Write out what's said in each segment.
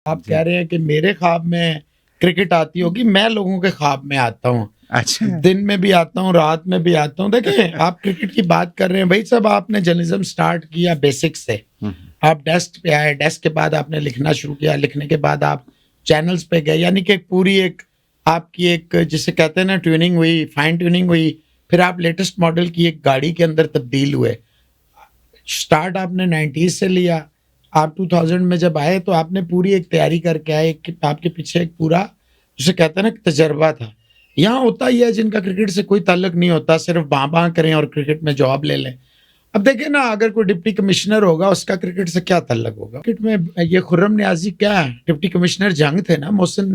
آپ کہہ رہے ہیں کہ میرے خواب میں کرکٹ آتی ہوگی، میں لوگوں کے خواب میں آتا ہوں، اچھا دن میں بھی آتا ہوں، رات میں بھی آتا ہوں. دیکھیں آپ کرکٹ کی بات کر رہے ہیں بھائی صاحب، آپ نے جرنلزم سٹارٹ کیا بیسک سے، آپ ڈیسک پہ آئے، ڈیسک کے بعد آپ نے لکھنا شروع کیا، لکھنے کے بعد آپ چینلز پہ گئے، یعنی کہ پوری ایک آپ کی ایک جسے کہتے ہیں نا ٹیوننگ ہوئی، فائن ٹیوننگ ہوئی، پھر آپ لیٹسٹ ماڈل کی ایک گاڑی کے اندر تبدیل ہوئے. سٹارٹ آپ نے 90s سے لیا، آپ 2000 میں جب آئے تو آپ نے پوری ایک تیاری کر کے آئے، آپ کے پیچھے ایک پورا جسے کہتے ہیں نا تجربہ تھا. یہاں ہوتا ہی ہے جن کا کرکٹ سے کوئی تعلق نہیں ہوتا، صرف باں باں کریں اور کرکٹ میں جاب لے لیں. اب دیکھیں نا، اگر کوئی ڈپٹی کمشنر ہوگا اس کا کرکٹ سے کیا تعلق ہوگا؟ کرکٹ میں یہ خرم نیازی کیا ہے، ڈپٹی کمشنر جنگ تھے نا، محسن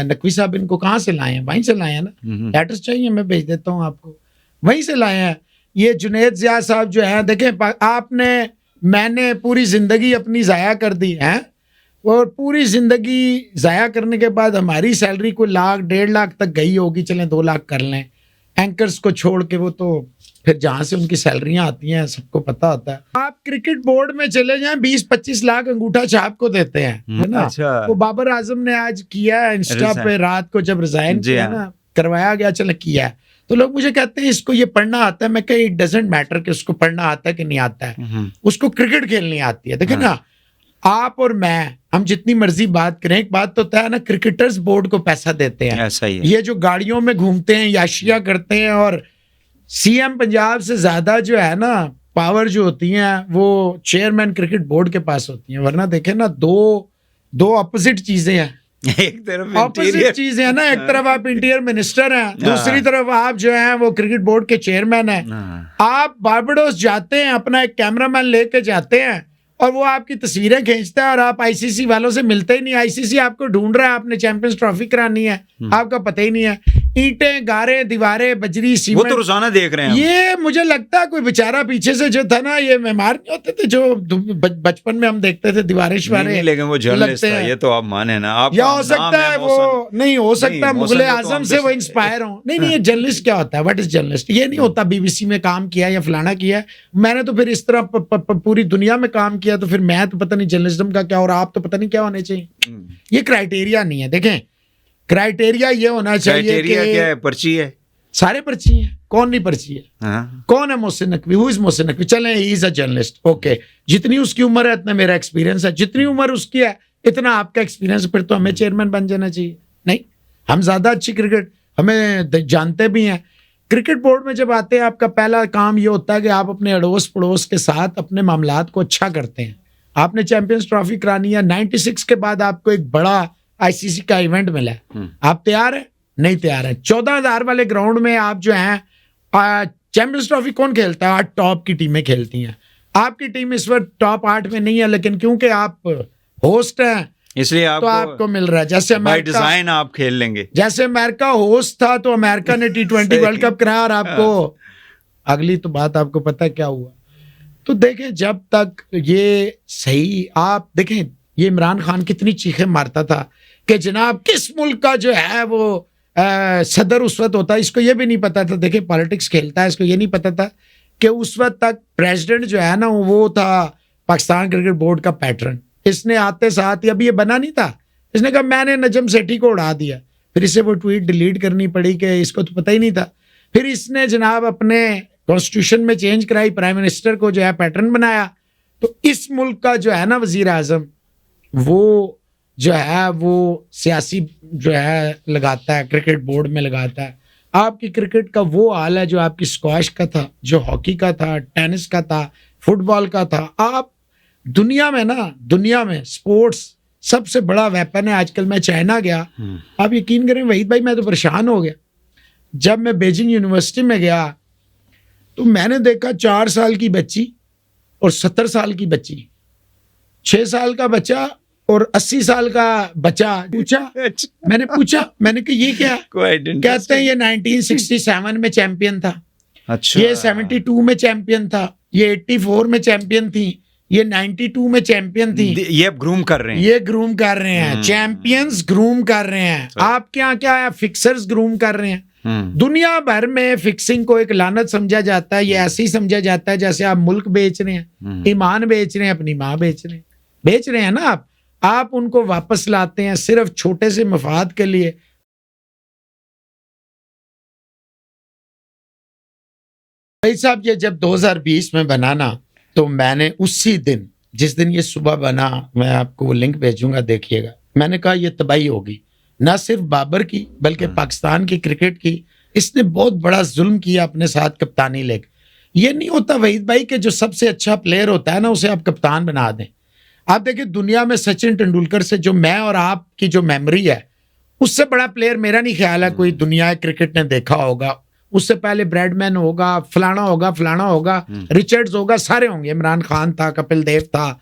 نقوی صاحب ان کو کہاں سے لائے ہیں؟ وہیں سے لائے ہیں نا. لیٹرز چاہیے میں بھیج دیتا ہوں آپ کو، وہیں سے لائے ہیں. یہ جنید ضیاء صاحب جو ہیں، دیکھیں آپ نے میں نے پوری زندگی اپنی ضائع کر دی ہے، اور پوری زندگی ضائع کرنے کے بعد ہماری سیلری کوئی 1,00,000 1,50,000 تک گئی ہوگی، چلیں 2,00,000 کر لیں اینکرز کو چھوڑ کے، وہ تو پھر جہاں سے ان کی سیلریاں آتی ہیں سب کو پتا ہوتا ہے. آپ کرکٹ بورڈ میں چلے جائیں 20-25 لاکھ انگوٹھا چھاپ کو دیتے ہیں نا. وہ بابر اعظم نے آج کیا ہے انسٹا پہ، رات کو جب ریزائن کیا نا، کروایا گیا، چلے کیا ہے، تو لوگ مجھے کہتے ہیں اس کو یہ پڑھنا آتا ہے. میں کہ اٹ ڈزنٹ میٹر کہ اس کو پڑھنا آتا ہے کہ نہیں آتا ہے، اس کو کرکٹ کھیلنی آتی ہے. دیکھیں نا، آپ اور میں ہم جتنی مرضی بات کریں، ایک بات تو طے ہے نا، کرکٹرز بورڈ کو پیسہ دیتے ہیں. یہ جو گاڑیوں میں گھومتے ہیں، یاشیاں کرتے ہیں، اور سی ایم پنجاب سے زیادہ جو ہے نا پاور جو ہوتی ہیں وہ چیئرمین کرکٹ بورڈ کے پاس ہوتی ہیں. ورنہ دیکھیں نا، دو اپوزٹ چیزیں ہیں. ایک طرف اپوزٹ چیزیں ہیں نا، ایک طرف آپ انٹیریئر منسٹر ہیں، دوسری طرف آپ جو ہیں وہ کرکٹ بورڈ کے چیئرمین ہیں. آپ بارباڈوس جاتے ہیں، اپنا ایک کیمرہ مین لے کے جاتے ہیں، اور وہ آپ کی تصویریں کھینچتا ہے، اور آپ آئی سی سی والوں سے ملتے ہی نہیں. آئی سی سی آپ کو ڈھونڈ رہا ہے، آپ نے چیمپئنز ٹرافی کرانی ہے، آپ کا پتہ ہی نہیں ہے. اینٹیں، گارے، دیواریں، بجری، سیمنٹ، وہ تو روزانہ دیکھ رہے ہیں. یہ مجھے لگتا ہے کوئی بیچارہ پیچھے سے جو تھا نا، یہ معمار نہیں ہوتے تھے جو بچپن میں ہم دیکھتے تھے دیواریں شواریں، لیکن وہ جرنلسٹ تھا، یہ تو آپ مانے نا. آپ یا ہو سکتا ہے وہ نہیں ہو سکتا مغل اعظم سے وہ انسپائر ہوں. نہیں، یہ جرنلسٹ کیا ہوتا ہے؟ What is journalist? یہ نہیں ہوتا بی بی سی میں کام کیا یا فلانا کیا. میں نے تو پھر اس طرح پوری دنیا میں کام کیا، تو پھر میں تو پتہ نہیں جرنلزم کا کیا، اور آپ تو پتہ نہیں کیا ہونے چاہیے. یہ کرائٹیریا نہیں ہے. دیکھیں کرائٹیریا یہ ہونا چاہیے کہ کیا ہے، پرچی ہے، سارے پرچی ہیں. کون نہیں پرچی ہے؟ کون ہے محسن نقوی؟ ہو از محسن نقوی؟ چلیں ہی از اے جرنلسٹ، اوکے. جتنی اس کی عمر ہے اتنا میرا ایکسپیرینس ہے، جتنی عمر اس کی ہے اتنا آپ کا ایکسپیرینس. پھر تو ہمیں چیئرمین بن جانا چاہیے. نہیں، ہم زیادہ اچھی کرکٹ ہمیں جانتے بھی ہیں. کرکٹ بورڈ میں جب آتے ہیں، آپ کا پہلا کام یہ ہوتا ہے کہ آپ اپنے اڑوس پڑوس کے ساتھ اپنے معاملات کو اچھا کرتے ہیں. آپ نے چیمپئنز ٹرافی کرانی ہے، 96 کے بعد آپ کو ایک بڑا آئی سی سی کا ایونٹ ملا ہے، آپ تیار ہیں؟ نہیں تیار ہیں. 14,000 والے گراؤنڈ میں آپ جو ہیں، چیمپئنز ٹرافی کون کھیلتا ہے؟ 8 ٹاپ کی ٹیمیں کھیلتی ہیں. آپ کی ٹیم اس وقت ٹاپ 8 میں نہیں ہے، لیکن کیونکہ آپ ہوسٹ ہیں اس لیے تو آپ کو مل رہا ہے. جیسے بائی ڈیزائن آپ کھیل لیں گے. جیسے امریکہ ہوسٹ تھا تو امریکہ نے T20 ورلڈ کپ کرایا، اور آپ کو اگلی تو بات آپ کو پتہ کیا ہوا. تو دیکھیں جب تک یہ صحیح، آپ دیکھیں یہ عمران خان کتنی چیخیں مارتا تھا کہ جناب کس ملک کا جو ہے وہ صدر اس وقت ہوتا ہے. اس کو یہ بھی نہیں پتا تھا، دیکھیں پالیٹکس کھیلتا ہے، اس کو یہ نہیں پتا تھا کہ اس وقت تک پریزیڈنٹ جو ہے نا وہ تھا پاکستان کرکٹ بورڈ کا پیٹرن. اس نے آتے ساتھ ہی، ابھی یہ بنا نہیں تھا، اس نے کہا میں نے نجم سیٹھی کو اڑا دیا. پھر اسے وہ ٹویٹ ڈیلیٹ کرنی پڑی کہ اس کو تو پتہ ہی نہیں تھا. پھر اس نے جناب اپنے کانسٹیٹیوشن میں چینج کرائی، پرائم منسٹر کو جو ہے پیٹرن بنایا. تو اس ملک کا جو ہے نا وزیر اعظم، وہ جو ہے وہ سیاسی جو ہے لگاتا ہے، کرکٹ بورڈ میں لگاتا ہے. آپ کی کرکٹ کا وہ حال ہے جو آپ کی اسکواش کا تھا، جو ہاکی کا تھا، ٹینس کا تھا، فٹ بال کا تھا. آپ دنیا میں سپورٹس سب سے بڑا ویپن ہے. آج کل میں چائنا گیا، آپ یقین کریں وحید بھائی، میں تو پریشان ہو گیا. جب میں بیجنگ یونیورسٹی میں گیا تو میں نے دیکھا 4 سال کی بچی اور 70 سال کی بچی، 6 سال کا بچہ اور 80 سال کا بچہ. میں نے پوچھا کہ یہ کیا؟ کہتے ہیں یہ 1967 میں چیمپئن تھا، یہ 72 میں چیمپئن تھا، یہ 84 میں چیمپئن تھی، یہ 92 میں چیمپئن تھی. یہ گروم کر رہے ہیں، یہ گروم کر رہے ہیں، چیمپئنز گروم کر رہے ہیں. آپ کے یہاں کیا ہے؟ فکسرز گروم کر رہے ہیں. دنیا بھر میں فکسنگ کو ایک لعنت سمجھا جاتا ہے. یہ ایسے ہی سمجھا جاتا ہے جیسے آپ ملک بیچ رہے ہیں، ایمان بیچ رہے ہیں، اپنی ماں بیچ رہے ہیں نا آپ. آپ ان کو واپس لاتے ہیں صرف چھوٹے سے مفاد کے لیے. بھائی صاحب یہ جب 2020 میں بنا نا تو میں نے اسی دن جس دن یہ صبح بنا, میں آپ کو وہ لنک بھیجوں گا دیکھیے گا, میں نے کہا یہ تباہی ہوگی نہ صرف بابر کی بلکہ پاکستان کی کرکٹ کی. اس نے بہت بڑا ظلم کیا اپنے ساتھ کپتانی لے کے. یہ نہیں ہوتا وحید بھائی کہ جو سب سے اچھا پلیئر ہوتا ہے نا اسے آپ کپتان بنا دیں. آپ دیکھیں دنیا میں سچن ٹنڈولکر سے جو میں اور آپ کی جو میموری ہے اس سے بڑا پلیئر میرا نہیں خیال ہے کوئی دنیا کرکٹ نے دیکھا ہوگا. اس سے پہلے بریڈ مین ہوگا, فلانا ہوگا, ریچرڈز ہوگا, سارے ہوں گے. عمران خان تھا, کپل دیو تھا,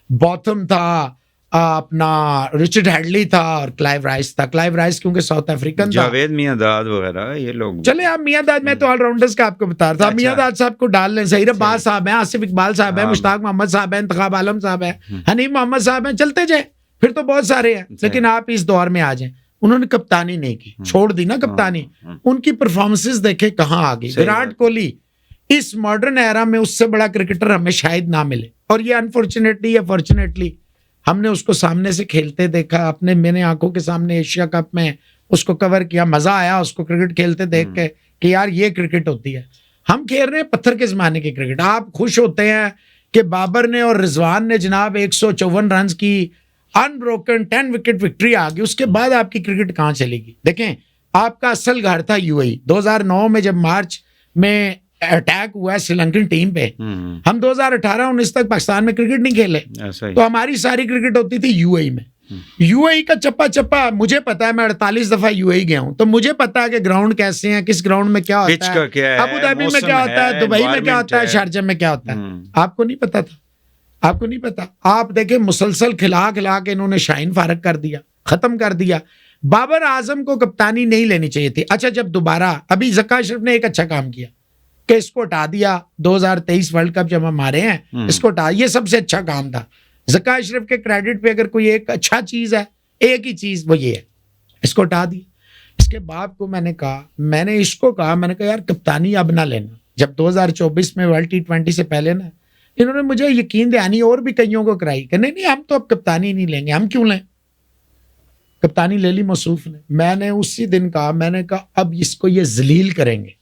بوتھم تھا, اپنا رچرڈ ہیڈلی تھا اور کلائیو رائس تھا. کلائیو رائس کیونکہ ساؤتھ افریقن تھا. جاوید میاں داد وغیرہ یہ لوگ. چلے آپ میاں داد, میں تو آل راؤنڈرز کا آپ کو بتا رہا تھا. میاں داد صاحب کو ڈال لیں, ظہیر عباس صاحب ہیں, آصف اقبال صاحب ہیں, مشتاق محمد صاحب ہیں, انتخاب عالم صاحب ہیں, حنیف محمد صاحب ہیں, چلتے جائیں. پھر تو بہت سارے ہیں. لیکن آپ اس دور میں آ جائیں, انہوں نے کپتانی نہیں کی, چھوڑ دی نا کپتانی. ان کی پرفارمنسز دیکھیں کہاں آ گئی. وراٹ کوہلی اس ماڈرن ایرا میں اس سے بڑا کرکٹر ہمیں شاید نہ ملے. اور یہ انفارچونیٹلی یا فارچونیٹلی ہم نے اس کو سامنے سے کھیلتے دیکھا, اپنے میں نے آنکھوں کے سامنے ایشیا کپ میں اس کو کور کیا. مزہ آیا اس کو کرکٹ کھیلتے دیکھ کے کہ یار یہ کرکٹ ہوتی ہے. ہم کھیل رہے ہیں پتھر کے زمانے کی کرکٹ. آپ خوش ہوتے ہیں کہ بابر نے اور رضوان نے جناب 154 رنز کی انبروکن 10 وکٹ وکٹری آ گئی. اس کے بعد آپ کی کرکٹ کہاں چلے گی؟ دیکھیں آپ کا اصل گھر تھا یو اے. 2009 میں جب مارچ میں اٹیک ہوا ہے سری لنکن ٹیم پہ, ہم 2018-19 تک پاکستان میں کرکٹ نہیں کھیلے. تو ہماری ساری کرکٹ ہوتی تھی یو اے میں. یو اے کا چپا چپا مجھے پتا ہے, میں 48 دفعہ یو اے گیا ہوں, تو مجھے پتا ہے کہ گراؤنڈ کیسے ہیں, کس گراؤنڈ میں کیا ہوتا ہے, ابو ظہبی میں کیا ہوتا ہے, دبئی میں کیا ہوتا ہے, شارجہ میں کیا ہوتا ہے. آپ کو نہیں پتا تھا, آپ کو نہیں پتا. آپ دیکھیں مسلسل کھلا کے انہوں نے شاہین فارغ کر دیا, ختم کر دیا. بابر اعظم کو کپتانی نہیں لینی چاہیے تھی. اچھا جب دوبارہ ابھی ذکا اشرف نے ایک اچھا کام کیا کہ اس کو ہٹا دیا. 2023 ورلڈ کپ جب ہم ہارے ہیں اس کو ہٹا, یہ سب سے اچھا کام تھا. ذکا اشرف کے کریڈٹ پہ اگر کوئی ایک اچھا چیز ہے, ایک ہی چیز, وہ یہ ہے, اس کو ہٹا دیا. اس کے باپ کو میں نے کہا, میں نے اس کو کہا, میں نے کہا یار کپتانی اب نہ لینا. جب 2024 میں ورلڈ T20 سے پہلے نا انہوں نے مجھے یقین دہانی اور بھی کئیوں کو کرائی کہ نہیں ہم تو اب کپتانی نہیں لیں گے. ہم کیوں لیں؟ کپتانی لے لی موصوف نے. میں نے اسی دن کہا, میں نے کہا اب اس کو یہ ذلیل کریں گے.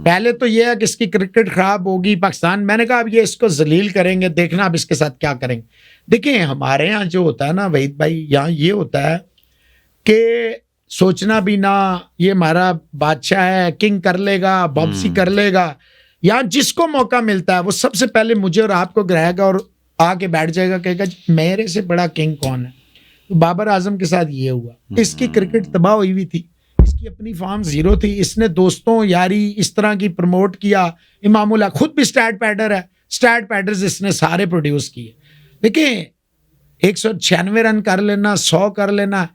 پہلے تو یہ ہے کہ اس کی کرکٹ خراب ہوگی پاکستان, میں نے کہا اب یہ اس کو ذلیل کریں گے, دیکھنا اب اس کے ساتھ کیا کریں گے. دیکھیں ہمارے ہاں جو ہوتا ہے نا وحید بھائی, یہاں یہ ہوتا ہے کہ سوچنا بھی نہ, یہ ہمارا بادشاہ ہے, کنگ کر لے گا, باپسی کر لے گا. یہاں جس کو موقع ملتا ہے وہ سب سے پہلے مجھے اور آپ کو گرائے گا اور آ کے بیٹھ جائے گا, کہے گا میرے سے بڑا کنگ کون ہے. تو بابر اعظم کے ساتھ یہ ہوا. اس کی کرکٹ تباہ ہوئی ہوئی تھی, اس کی اپنی فارم زیرو تھی. اس نے دوستوں یاری اس طرح کی پروموٹ کیا. امام اللہ خود بھی سٹیٹ پیڈر ہے, سٹیٹ پیڈرز اس نے سارے پروڈیوس کیے. دیکھیں 196 رن کر لینا, 100 کر لینا,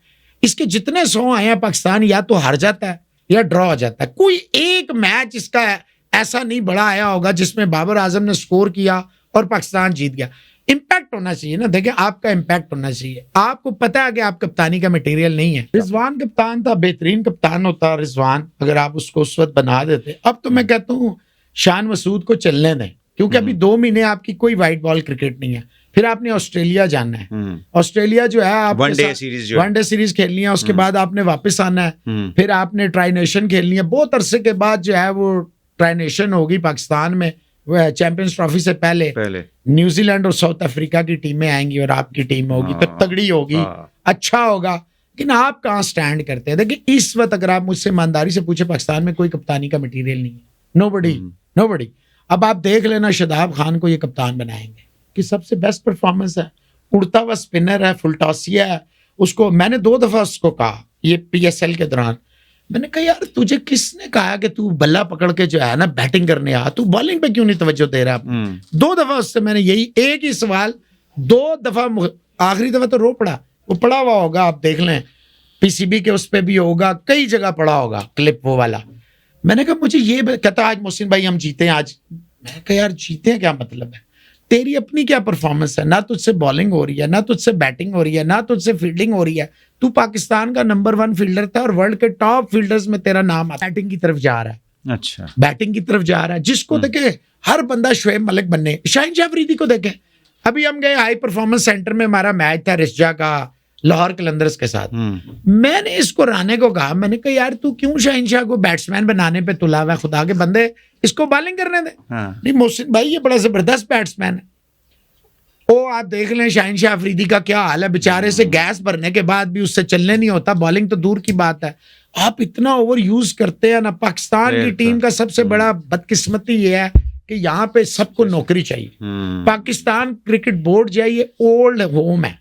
اس کے جتنے 100 آئے ہیں پاکستان یا تو ہار جاتا ہے یا ڈرا ہو جاتا ہے. کوئی ایک میچ اس کا ایسا نہیں بڑا آیا ہوگا جس میں بابر اعظم نے سکور کیا اور پاکستان جیت گیا. امپیکٹ ہونا چاہیے نا, دیکھیں آپ کا امپیکٹ ہونا چاہیے. آپ کو پتا ہے کہ آپ کپتانی کا مٹیریل نہیں ہے. رضوان کپتان تھا, بہترین کپتان ہوتا رضوان اگر آپ اس کو اس وقت بنا دیتے. اب تو میں کہتا ہوں شان مسعود کو چلنے دیں, کیونکہ ابھی 2 مہینے آپ کی کوئی وائٹ بال کرکٹ نہیں ہے. پھر آپ نے آسٹریلیا جانا ہے. آسٹریلیا جو ہے آپ ون ڈے سیریز کھیلنی ہے, اس کے بعد آپ نے واپس آنا ہے. پھر آپ نے ٹرائی نیشن کھیلنی ہے. بہت عرصے کے بعد جو ہے وہ ٹرائی نیشن ہوگی پاکستان میں, چیمپئنز ٹرافی سے پہلے نیوزی لینڈ اور ساؤتھ افریقہ کی ٹیمیں آئیں گی اور آپ کی ٹیم ہوگی تو تگڑی ہوگی, اچھا ہوگا. لیکن آپ کہاں سٹینڈ کرتے ہیں؟ دیکھیں اس وقت اگر آپ مجھ سے ایمانداری سے پوچھیں پاکستان میں کوئی کپتانی کا مٹیریل نہیں ہے. نو بڈی. اب آپ دیکھ لینا شاداب خان کو یہ کپتان بنائیں گے کہ سب سے بیسٹ پرفارمنس ہے, اڑتا ہوا اسپنر ہے, فل ٹاسیا ہے. اس کو میں نے 2 دفعہ اس کو کہا یہ PSL کے دوران, میں نے کہا یار تجھے کس نے کہا کہ تو بلہ پکڑ کے جو ہے نا بیٹنگ کرنے آ, تو بالنگ پہ کیوں نہیں توجہ دے رہا؟ 2 دفعہ اس سے میں نے یہی ایک ہی سوال 2 دفعہ, آخری دفعہ تو رو پڑا, وہ پڑا ہوا ہوگا آپ دیکھ لیں, PCB کے اس پہ بھی ہوگا, کئی جگہ پڑا ہوگا کلپ وہ والا. میں نے کہا مجھے یہ کہتا آج محسن بھائی ہم جیتے ہیں آج. میں نے کہا یار جیتے ہیں کیا مطلب ہے, تیری اپنی کیا پرفارمنس ہے؟ نہ تجھ سے بالنگ ہو رہی ہے, نہ تجھ سے بیٹنگ ہو رہی ہے, نہ تجھ سے فیلڈنگ ہو رہی ہے. تو پاکستان کا نمبر 1 فیلڈر تھا اور ورلڈ کے ٹاپ فیلڈرز میں تیرا نام آتا ہے. بیٹنگ کی طرف جا رہا ہے, اچھا بیٹنگ کی طرف جا رہا ہے. جس کو دیکھے ہر بندہ شعیب ملک بننے, شاہین شاہ افریدی کو دیکھیں ابھی ہم گئے ہائی پرفارمنس سینٹر میں، ہمارا میچ تھا رشجا کا لاہور قلندرز کے ساتھ. میں نے اس کو رانے کو کہا، میں نے کہا یار تو کیوں شاہین شاہ کو بیٹسمین بنانے پہ تلا ہوا ہے؟ خدا کے بندے اس کو بالنگ کرنے دیں. نہیں محسن بھائی یہ بڑا زبردست بیٹسمین ہے. او آپ دیکھ لیں شاہین شاہ افریدی کا کیا حال ہے، بیچارے سے گیس بھرنے کے بعد بھی اس سے چلنے نہیں ہوتا، بالنگ تو دور کی بات ہے. آپ اتنا اوور یوز کرتے ہیں نا. پاکستان کی ٹیم کا سب سے بڑا بدقسمتی یہ ہے کہ یہاں پہ سب کو نوکری چاہیے. پاکستان کرکٹ بورڈ جو ہے یہ اولڈ ہوم ہے،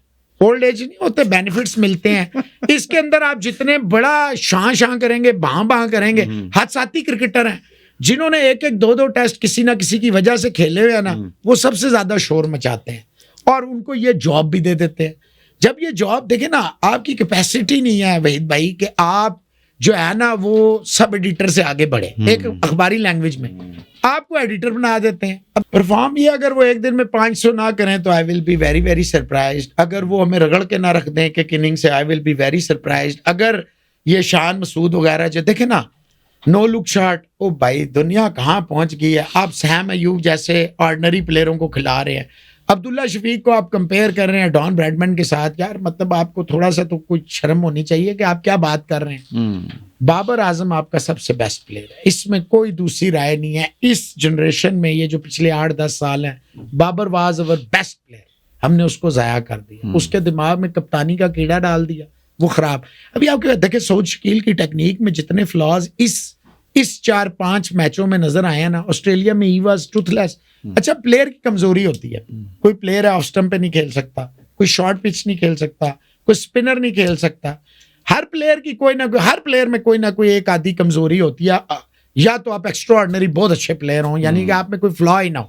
اولڈ ایج نہیں ہوتے، بینیفٹس ملتے ہیں. اس کے اندر آپ جتنے بڑا شاں کریں گے، باں کریں گے. حادثاتی کرکٹر ہیں جنہوں نے ایک دو ٹیسٹ کسی نہ کسی کی وجہ سے کھیلے ہوئے ہیں نا، وہ سب سے زیادہ شور مچاتے ہیں اور ان کو یہ جاب بھی دے دیتے ہیں. جب یہ جاب دیکھیں نا، آپ کی کیپیسٹی نہیں ہے وحید بھائی کہ آپ جو ہے نا وہ سب ایڈیٹر سے آگے بڑھے. ایک اخباری لینگویج میں آپ کو ایڈیٹر بنا دیتے ہیں. اب پرفارم یہ اگر وہ ایک دن میں 500 نہ کریں تو I will be very very surprised. اگر وہ ہمیں رگڑ کے نہ رکھ دیں کہ کننگ سے، آئی ول بی ویری سرپرائزڈ. اگر یہ شان مسعود وغیرہ جو دیکھیں نا نو لک شاٹ، او بھائی دنیا کہاں پہنچ گئی ہے. آپ سیم ایوب جیسے آرڈنری پلیئروں کو کھلا رہے ہیں. عبداللہ شفیق کو آپ کمپیئر کر رہے ہیں ڈان بریڈمن کے ساتھ. یار مطلب آپ کو تھوڑا سا تو کچھ شرم ہونی چاہیے کہ آپ کیا بات کر رہے ہیں. بابر اعظم آپ کا سب سے بیسٹ پلیئر ہے، اس میں کوئی دوسری رائے نہیں ہے. اس جنریشن میں یہ جو پچھلے 8-10 سال ہیں، Babar was over best player. ہم نے اس کو ضائع کر دیا. اس کے دماغ میں کپتانی کا کیڑا ڈال دیا، وہ خراب. ابھی آپ کے دیکھیں سعود شکیل کی ٹیکنیک میں جتنے فلاز اس 4-5 میچوں میں نظر آئے ہیں نا، آسٹریلیا میں ہی واز ٹروتھ لیس. اچھا پلیئر کی کمزوری ہوتی ہے، کوئی پلیئر ہے آف سٹمپ پہ نہیں کھیل سکتا، کوئی شارٹ پچ نہیں کھیل سکتا، کوئی اسپنر نہیں کھیل سکتا. ہر پلیئر کی کوئی نہ کوئی، ہر پلیئر میں کوئی نہ کوئی ایک آدھی کمزوری ہوتی ہے. یا تو آپ ایکسٹرا آرڈنری بہت اچھے پلیئر ہوں، یعنی کہ آپ میں کوئی فلا ہی نہ ہو.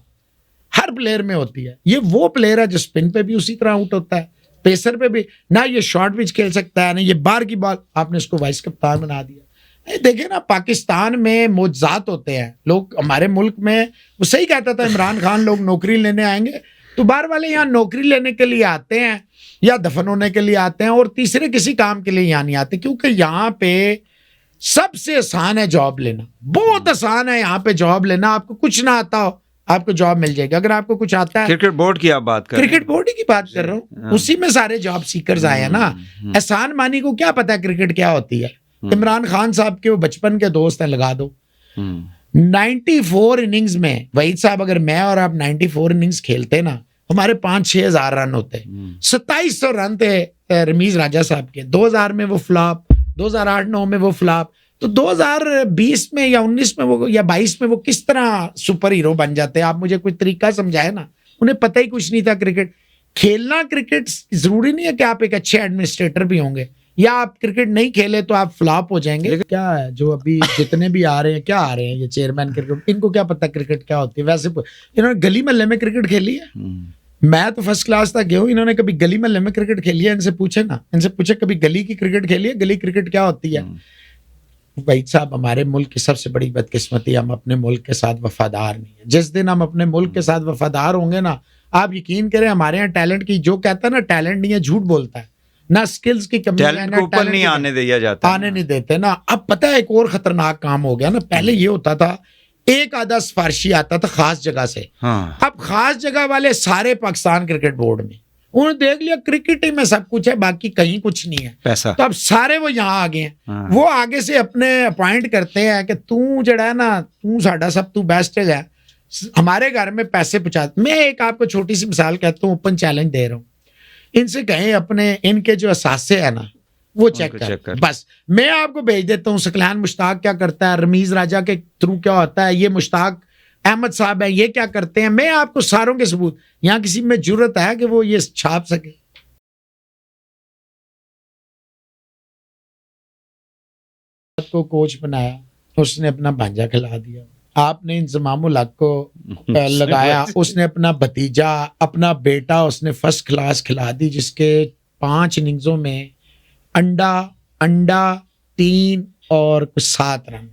ہر پلیئر میں ہوتی ہے. یہ وہ پلیئر ہے جو اسپن پہ بھی اسی طرح آؤٹ ہوتا ہے، پیسر پہ بھی نہ یہ شارٹ پچ کھیل سکتا ہے نہ یہ باہر کی بال. آپ نے اس کو وائس کپتان بنا دیا. دیکھیں نا پاکستان میں معجزات ہوتے ہیں. لوگ ہمارے ملک میں، وہ صحیح کہتا تھا عمران خان، لوگ نوکری لینے آئیں گے تو باہر والے یہاں نوکری لینے کے لیے آتے ہیں یا دفن ہونے کے لیے آتے ہیں، اور تیسرے کسی کام کے لیے یہاں نہیں آتے. کیونکہ یہاں پہ سب سے آسان ہے جاب لینا، بہت آسان ہے یہاں پہ جاب لینا. آپ کو کچھ نہ آتا ہو آپ کو جاب مل جائے گی. اگر آپ کو کچھ آتا ہے، کرکٹ بورڈ کی آپ بات کر رہے ہیں، کرکٹ بورڈ کی بات کر رہا ہوں، اسی میں سارے جاب سیکرز آئے ہیں نا. احسان مانی کو کیا پتا کرکٹ کیا ہوتی ہے؟ عمران خان صاحب کے وہ بچپن کے دوست ہیں، لگا دو. 94 اننگز میں وحید صاحب، اگر میں اور آپ 94 اننگز کھیلتے نا، ہمارے 5-6 ہزار رن ہوتے. 2700 رن تھے رمیز راجہ صاحب کے. 2000 میں وہ فلاپ، 2008-9 میں وہ فلاپ. تو 2020 میں یا 19 میں وہ یا 22 میں وہ کس طرح سپر ہیرو بن جاتے؟ آپ مجھے کوئی طریقہ سمجھائے نا. انہیں پتہ ہی کچھ نہیں تھا کرکٹ کھیلنا. کرکٹ ضروری نہیں ہے کہ آپ ایک اچھے ایڈمنسٹریٹر بھی ہوں گے، یا آپ کرکٹ نہیں کھیلے تو آپ فلاپ ہو جائیں گے. کیا ہے جو ابھی جتنے بھی آ رہے ہیں، کیا آ رہے ہیں یہ چیئرمین کرکٹ، ان کو کیا پتا کرکٹ کیا ہوتی ہے؟ ویسے انہوں نے گلی محلے میں کرکٹ کھیلی ہے. میں تو فرسٹ کلاس تک گیا ہوں، انہوں نے کبھی گلی محلے میں کرکٹ کھیلی ہے؟ ان سے پوچھے نا، ان سے پوچھے کبھی گلی کی کرکٹ کھیلی ہے؟ گلی کرکٹ کیا ہوتی ہے؟ وحید صاحب ہمارے ملک کی سب سے بڑی بدقسمتی، ہم اپنے ملک کے ساتھ وفادار نہیں ہیں. جس دن ہم اپنے ملک کے ساتھ وفادار ہوں گے نا، آپ یقین کریں ہمارے یہاں ٹیلنٹ کی، جو کہتا ہے نا ٹیلنٹ نہیں ہے جھوٹ بولتا ہے. نہ سکلز کی کمی ہے، ٹیلنٹ کو اوپر نہیں آنے دیا جاتا، آنے نہیں دیتے نا. اب پتہ ہے ایک اور خطرناک کام ہو گیا نا. پہلے یہ ہوتا تھا ایک آدھا سفارشی آتا تھا خاص جگہ سے. اب خاص جگہ والے سارے پاکستان کرکٹ بورڈ میں، انہوں نے دیکھ لیا کرکٹ ہی میں سب کچھ ہے، باقی کہیں کچھ نہیں ہے پیسہ. تو اب سارے وہ یہاں آ گئے ہیں. وہ آگے سے اپنے اپوائنٹ کرتے ہیں کہ تو جڑا ہے نا، تو ساڈا سب تو بیسٹ ہے، ہمارے گھر میں پیسے پہنچا. میں ایک آپ کو چھوٹی سی مثال کہتا ہوں، اوپن چیلنج دے رہا ہوں. ان سے کہیں اپنے ان کے جو اثاثے ہیں نا وہ چیک کر. بس میں آپ کو بھیج دیتا ہوں سکلان مشتاق کیا کرتا ہے، رمیز راجہ کے تھرو کیا ہوتا ہے، یہ مشتاق احمد صاحب ہیں یہ کیا کرتے ہیں. میں آپ کو ساروں کے ثبوت، یہاں کسی میں جرت ہے کہ وہ یہ چھاپ سکے؟ کو کوچ بنایا، اس نے اپنا بھانجا کھلا دیا. آپ نے انضمام الحق کو لگایا، اس نے اپنا بھتیجا، اپنا بیٹا اس نے فرسٹ کلاس کھلا دی، جس کے 5 اننگزوں میں انڈا 3 اور کچھ 7 رن.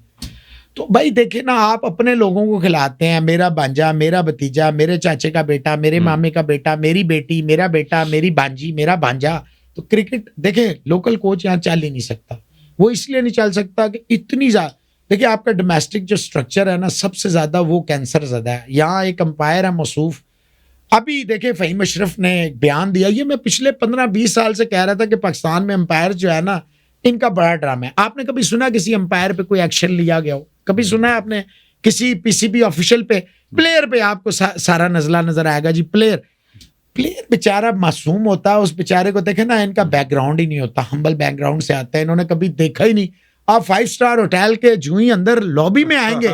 تو بھائی دیکھیں نا، آپ اپنے لوگوں کو کھلاتے ہیں، میرا بھانجا، میرا بھتیجا، میرے چاچے کا بیٹا، میرے مامے کا بیٹا، میری بیٹی، میرا بیٹا، میری بھانجی، میرا بھانجا. تو کرکٹ دیکھیں لوکل کوچ یہاں چل ہی نہیں سکتا. وہ اس لیے نہیں چل سکتا کہ اتنی زیادہ، دیکھیں آپ کا ڈومیسٹک جو سٹرکچر ہے نا، سب سے زیادہ وہ کینسر زدہ ہے. یہاں ایک امپائر ہے موصوف، ابھی دیکھیں فہیم اشرف نے ایک بیان دیا, یہ میں پچھلے 15-20 سال سے کہہ رہا تھا کہ پاکستان میں امپائر جو ہے نا ان کا بڑا ڈرامہ ہے. آپ نے کبھی سنا کسی امپائر پہ کوئی ایکشن لیا گیا ہو؟ کبھی سنا ہے آپ نے کسی پی سی بی آفیشل پہ؟ پلیئر پہ آپ کو سارا نزلہ نظر آئے گا جی. پلیئر بیچارہ معصوم ہوتا ہے, اس بیچارے کو دیکھیں نا, ان کا بیک گراؤنڈ ہی نہیں ہوتا, ہمبل بیک گراؤنڈ سے آتا ہے, انہوں نے کبھی دیکھا ہی نہیں. آپ 5 اسٹار ہوٹل کے جو ہی اندر لابی میں آئیں گے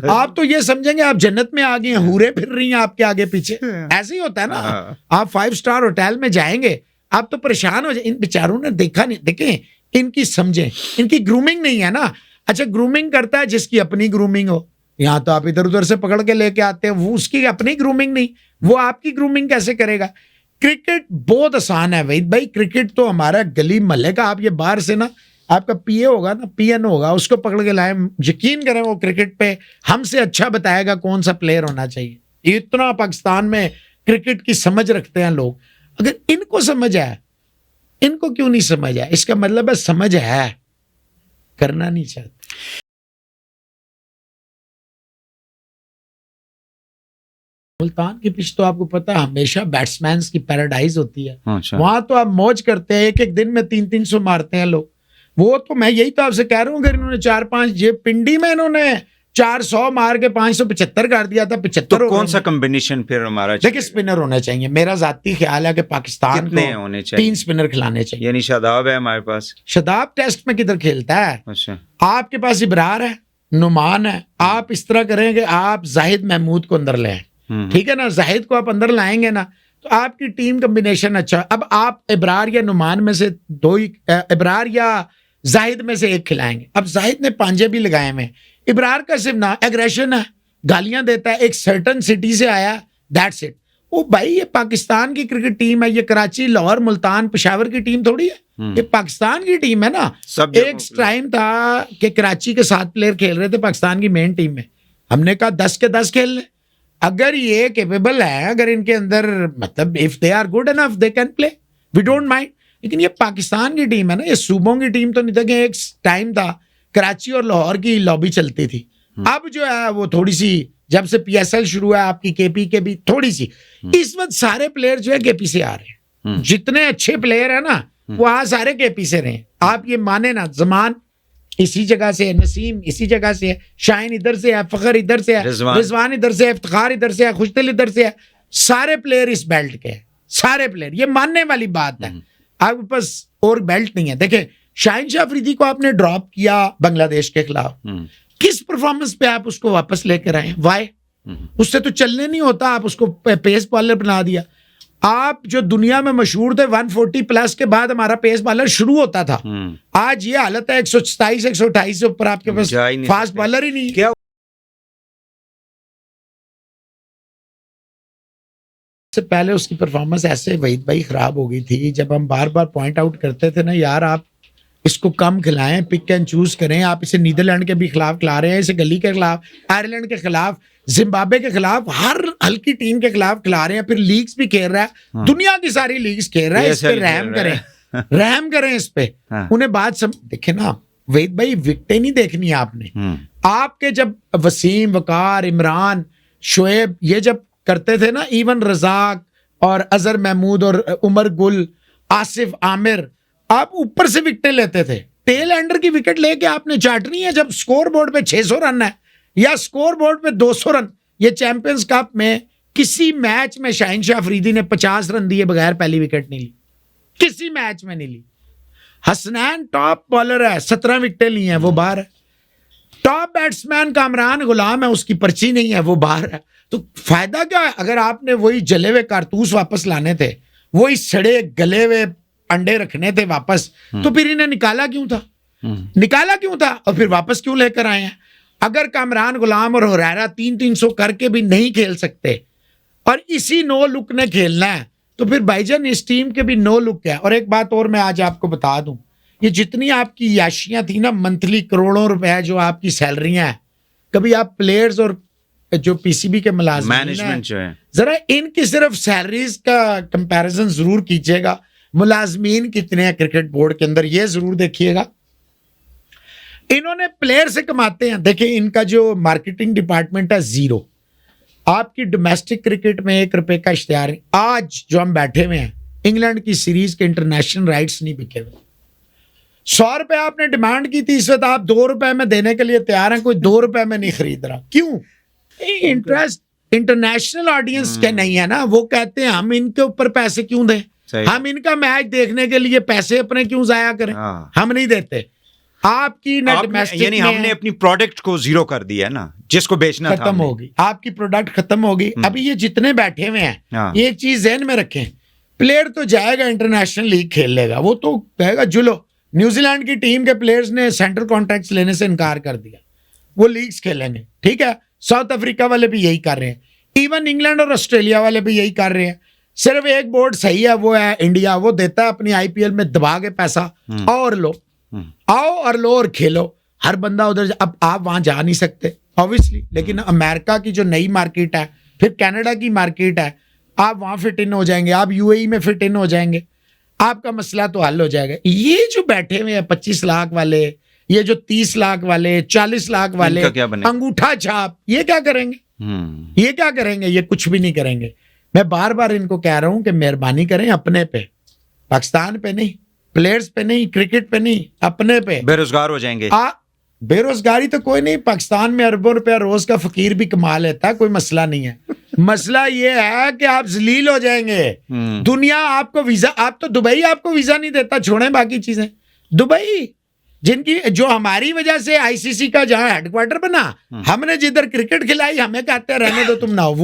آپ تو یہ سمجھیں گے آپ جنت میں آ گئے ہیں, حوریں پھر رہی ہیں آپ کے آگے پیچھے. ایسے ہی ہوتا ہے نا, آپ 5 اسٹار ہوٹل میں جائیں گے آپ تو پریشان ہو جائیں. ان بیچاروں نے دیکھا نہیں, دیکھیں ان کی سمجھیں, ان کی گرومنگ نہیں ہے نا. اچھا گرومنگ کرتا ہے جس کی اپنی گرومنگ ہو, یہاں تو آپ ادھر ادھر سے پکڑ کے لے کے آتے ہیں, وہ اس کی اپنی گرومنگ نہیں, وہ آپ کی گرومنگ کیسے کرے گا؟ کرکٹ بہت آسان ہے وحید بھائی, کرکٹ تو ہمارا گلی محلے کا, آپ یہ باہر سے نا آپ کا پی اے ہوگا نا, پی این ہوگا, اس کو پکڑ کے لائیں, یقین کریں وہ کرکٹ پہ ہم سے اچھا بتائے گا کون سا پلیئر ہونا چاہیے. اتنا پاکستان میں کرکٹ کی سمجھ رکھتے ہیں لوگ. اگر ان کو سمجھ ہے, ان کو کیوں نہیں سمجھ ہے؟ اس کا مطلب ہے سمجھ ہے, کرنا نہیں چاہتے. ملتان کی پچ تو آپ کو پتا ہمیشہ بیٹسمینز کی پیراڈائز ہوتی ہے, وہاں تو آپ موج کرتے ہیں, ایک دن میں 300 مارتے ہیں لوگ. وہ تو میں یہی تو آپ سے کہہ رہا ہوں, اگر انہوں نے 4-5 یہ پنڈی میں انہوں نے 400 مار کے 575 کر دیا تھا. 75 تو کون سا کمبینیشن پھر ہمارا؟ دیکھیں اسپنر ہونے چاہیے. میرا ذاتی خیال ہے کہ پاکستان کو 3 اسپنر کھلانے چاہیے. یعنی شاداب ہے ہمارے پاس. شاداب ٹیسٹ میں کدھر کھیلتا ہے؟ اچھا آپ کے پاس ابرار ہے, نعمان ہے. آپ اس طرح کریں کہ آپ زاہد محمود کو اندر لیں, ٹھیک ہے نا, زاہد کو آپ اندر لائیں گے نا تو آپ کی ٹیم کمبینیشن اچھا. اب آپ ابرار یا نعمان میں سے 2 ہی, ابرار یا زاہد میں سے 1 کھلائیں گے. اب زاہد نے پانجے بھی لگائے ہوئے, ابرار کا صرف نا ایگریشن ہے, گالیاں دیتا ہے, ایک سرٹن سٹی سے آیا, دیٹس اٹ. وہ بھائی یہ پاکستان کی کرکٹ ٹیم ہے, یہ کراچی, لاہور, ملتان, پشاور کی ٹیم تھوڑی ہے, یہ پاکستان کی ٹیم ہے نا. ایک ٹائم تھا کہ کراچی کے 7 پلیئر کھیل رہے تھے پاکستان کی مین ٹیم میں, ہم نے کہا 10 کے 10 کھیل لیں. اگر یہ کیپیبل ہے, اگر ان کے اندر مطلب if they are good enough they can play, we don't mind. لیکن یہ پاکستان کی ٹیم ہے نا, یہ صوبوں کی ٹیم تو نہیں تھا. کہ ایک ٹائم تھا کراچی اور لاہور کی لابی چلتی تھی. اب جو ہے وہ تھوڑی سی, جب سے پی ایس ایل شروع ہے آپ کی کے پی کے بھی تھوڑی سی, اس وقت سارے پلیئر جو ہے کے پی سے آ رہے ہیں. جتنے اچھے پلیئر ہیں نا وہ سارے کے پی سے رہے ہیں. آپ یہ مانے نا, زمان اسی جگہ سے ہے, نسیم اسی جگہ سے ہے, شاہین ادھر سے ہے, فخر ادھر سے ہے, رضوان ادھر سے ہے, افتخار ادھر سے ہے, خوشدل ادھر سے ہے. سارے پلیئر اس بیلٹ کے ہیں, سارے پلیئر. یہ ماننے والی بات ہے. آپ کے پاس اور بیلٹ نہیں ہے. دیکھیں شاہین شاہ افریدی کو آپ نے ڈراپ کیا بنگلہ دیش کے خلاف, کس پرفارمنس پہ آپ اس کو واپس لے کر آئے؟ وائی؟ اس سے تو چلنے نہیں ہوتا, آپ اس کو پیس بالر بنا دیا. آپ جو دنیا میں مشہور تھے 140 پلس کے بعد ہمارا پیس بالر شروع ہوتا تھا, آج یہ حالت ہے 127 128 سے اوپر آپ کے پاس فاسٹ بالر ہی نہیں. کیا سے پہلے اس کی پرفارمنس ایسے وحید بھائی خراب ہو گئی تھی, جب ہم بار بار پوائنٹ آؤٹ کرتے تھے نا, یار آپ اس کو کم کھلائیں, پک اینڈ چوز کریں. آپ اسے نیدرلینڈ کے بھی خلاف کھلا رہے ہیں, اسے گلی کے خلاف, آئرلینڈ کے خلاف, زمبابوے کے خلاف, ہر ہلکی ٹیم کے خلاف کھلا رہے ہیں. پھر لیگز بھی کھیل رہا ہے, دنیا کی ساری لیگز کھیل رہا ہے. اس پہ رحم کریں, رحم کریں اس پہ. انہیں بات دیکھیں نا وحید بھائی, وکٹیں نہیں دیکھنی آپ نے. آپ کے جب وسیم, وقار, عمران, شعیب یہ جب کرتے تھے نا, ایون رزاق اور اظہر محمود اور عمر گل, آصف, عامر, آپ اوپر سے وکٹیں لیتے تھے. ٹیل اینڈر کی وکٹ لے کے آپ نے چاٹنی ہے جب سکور بورڈ پہ 600 رن ہے یا سکور بورڈ پہ 200 رن. یہ چیمپئنز کپ میں کسی میچ میں شاہین شاہ افریدی نے 50 رن دیے بغیر پہلی وکٹ نہیں لی, کسی میچ میں نہیں لی. حسنین ٹاپ بالر ہے, 17 وکٹیں لی ہیں, وہ باہر ہے. ٹاپ بیٹسمین کامران غلام ہے, اس کی پرچی نہیں ہے, وہ باہر ہے. تو فائدہ کیا ہے؟ اگر آپ نے وہی جلے ہوئے کارتوس واپس لانے تھے, وہی سڑے گلے ہوئے انڈے رکھنے تھے واپس, تو پھر انہیں نکالا کیوں تھا؟ نکالا کیوں تھا اور پھر واپس کیوں لے کر آئے ہیں؟ اگر کامران غلام اور ہریرا 300 کر کے بھی نہیں کھیل سکتے اور اسی نو لک نے کھیلنا ہے, تو پھر بھائی جان اس ٹیم کے بھی نو لک ہے. اور ایک بات اور میں آج آپ کو بتا دوں, یہ جتنی آپ کی یاشیاں تھیں نا, منتھلی کروڑوں روپے جو آپ کی سیلریاں ہیں, کبھی آپ پلیئرز اور جو پی سی بی کے ملازمین ہیں ذرا ان کی صرف سیلریز کا کمپیریزن ضرور کیجیے گا. ملازمین کتنے ہیں کرکٹ بورڈ کے اندر, یہ ضرور دیکھیے گا. انہوں نے پلیئر سے کماتے ہیں. دیکھیں ان کا جو مارکیٹنگ ڈپارٹمنٹ ہے 0, آپ کی ڈومیسٹک کرکٹ میں 1 روپے کا اشتہار ہے. آج جو ہم بیٹھے ہوئے ہیں انگلینڈ کی سیریز کے انٹرنیشنل رائٹس نہیں بکے ہوئے. 100 روپے آپ نے ڈیمانڈ کی تھی, اس وقت آپ 2 روپے میں دینے کے لیے تیار ہیں, کوئی 2 روپے میں نہیں خرید رہا. کیوں؟ انٹرسٹ انٹرنیشنل آڈینس کے نہیں ہے نا. وہ کہتے ہیں ہم ان کے اوپر پیسے کیوں دیں, ہم ان کا میچ دیکھنے کے لیے پیسے اپنے کیوں ضائع کریں, ہم نہیں دیتے. آپ کی یعنی ہم نے اپنی پروڈکٹ کو زیرو کر دیا نا, جس کو بیچنا تھا ختم ہوگی, آپ کی پروڈکٹ ختم ہوگی. ابھی یہ جتنے بیٹھے ہوئے ہیں ایک چیز ذہن میں رکھیں, پلیئر تو جائے گا انٹرنیشنل لیگ کھیل لے گا, وہ تو کہے گا جلو. نیوزی لینڈ کی ٹیم کے پلیئرز نے سینٹرل کانٹریکٹس لینے سے انکار کر دیا, وہ لیگز کھیلیں گے. ٹھیک ہے, ساؤتھ افریقہ والے بھی یہی کر رہے ہیں, ایون انگلینڈ اور آسٹریلیا والے بھی یہی کر رہے ہیں. صرف ایک بورڈ صحیح ہے, وہ ہے انڈیا, وہ دیتا ہے اپنی آئی پی ایل میں دبا کے پیسہ, اور لو, آؤ اور لو اور کھیلو. ہر بندہ ادھر, اب آپ وہاں جا نہیں سکتے obviously, لیکن امریکہ کی جو نئی مارکیٹ ہے, پھر کینیڈا کی مارکیٹ ہے, آپ وہاں فٹ ان ہو جائیں گے, آپ یو اے ای میں فٹ ان ہو جائیں گے, آپ کا مسئلہ تو حل ہو جائے گا. یہ جو بیٹھے ہوئے ہیں 25 لاکھ والے, یہ جو 30 لاکھ والے, 40 لاکھ والے, انگوٹھا چھاپ, یہ کیا کریں گے؟ یہ کیا کریں گے؟ یہ کچھ بھی نہیں کریں گے. میں بار بار ان کو کہہ رہا ہوں کہ مہربانی کریں اپنے پہ, پاکستان پہ نہیں, پلیئرز پہ نہیں, کرکٹ پہ نہیں, اپنے پہ. بے روزگار ہو جائیں گے. بے روزگاری تو کوئی نہیں, پاکستان میں اربوں روپیہ روز کا فقیر بھی کما لیتا ہے, کوئی مسئلہ نہیں ہے. مسئلہ یہ ہے کہ آپ ذلیل ہو جائیں گے. دنیا آپ کو ویزا, آپ تو دبئی آپ کو ویزا نہیں دیتا, چھوڑیں باقی چیزیں. دبئی جن کی, جو ہماری وجہ سے آئی سی سی کا جہاں ہیڈ کوارٹر بنا, ہم نے جدھر کرکٹ کھلائی, ہمیں کہتے ہیں رہنے دو تم نہ ہو.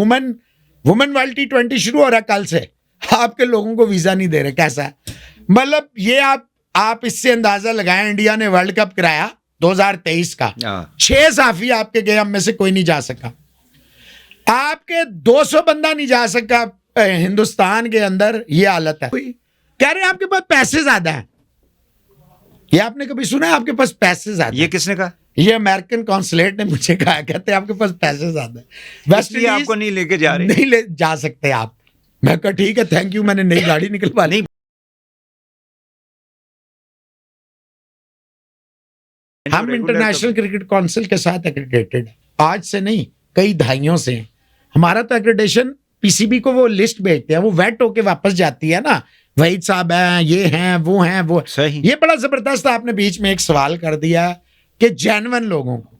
وومن ورلڈ T20 شروع ہو رہا ہے کل سے, آپ کے لوگوں کو ویزا نہیں دے رہے. کیسا ہے مطلب یہ؟ آپ اس سے اندازہ لگائیں, انڈیا نے ورلڈ کپ کرایا 2023 کا, 6 صحافی آپ کے گئے, ہم میں سے کوئی نہیں جا سکا. آپ کے 200 بندہ نہیں جا سکا ہندوستان کے اندر. یہ حالت ہے. کہہ رہے ہیں آپ کے پاس پیسے زیادہ ہیں. یہ آپ نے کبھی سنا ہے آپ کے پاس پیسے زیادہ؟ یہ کس نے کہا؟ یہ امریکن کانسولیٹ نے مجھے کہا, کہتے ہیں آپ کے پاس پیسے زیادہ ہیں, ویسٹ انڈیز آپ کو نہیں لے کے جا رہے, نہیں لے جا سکتے آپ. میں کہا ٹھیک ہے, تھینک یو, میں نے نئی گاڑی نکلوا لی. ہم انٹرنیشنل کرکٹ کونسل کے ساتھ ایکریڈیٹڈ, آج سے نہیں کئی دہائیوں سے ہیں. ہمارا تو ایکریڈیشن پی سی بی کو وہ لسٹ بھیجتے ہیں, وہ ویٹ ہو کے واپس جاتی ہے نا, وحید صاحب ہیں, یہ ہیں, وہ ہیں, وہ. یہ بڑا زبردست آپ نے بیچ میں ایک سوال کر دیا کہ جینون لوگوں کو.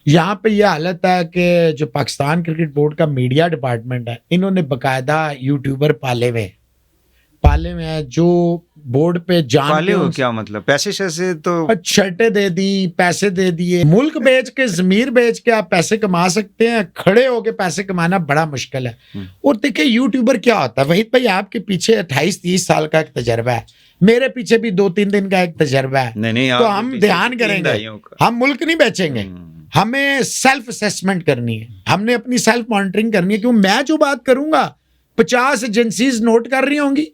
یہاں پہ یہ حالت ہے کہ جو پاکستان کرکٹ بورڈ کا میڈیا ڈپارٹمنٹ ہے, انہوں نے باقاعدہ یوٹیوبر پالے ہوئے ہیں جو بورڈ پہ پالے ہو. کیا مطلب؟ پیسے شیسے تو شرٹیں دے دی, پیسے دے دیے, ملک بیچ کے, ضمیر بیچ کے آپ پیسے کما سکتے ہیں, کھڑے ہو کے پیسے کمانا بڑا مشکل ہے. اور دیکھیں یوٹیوبر کیا ہوتا ہے وحید بھائی, آپ کے پیچھے 28-30 سال کا ایک تجربہ ہے, میرے پیچھے بھی 2-3 دن کا ایک تجربہ ہے. تو ہم دھیان کریں گے, ہم ملک نہیں بیچیں گے, ہمیں سیلف اسیسمنٹ کرنی ہے, ہم نے اپنی سیلف مانیٹرنگ کرنی ہے. کیوں میں جو بات کروں گا 50 ایجنسیز نوٹ کر رہی ہوں گی,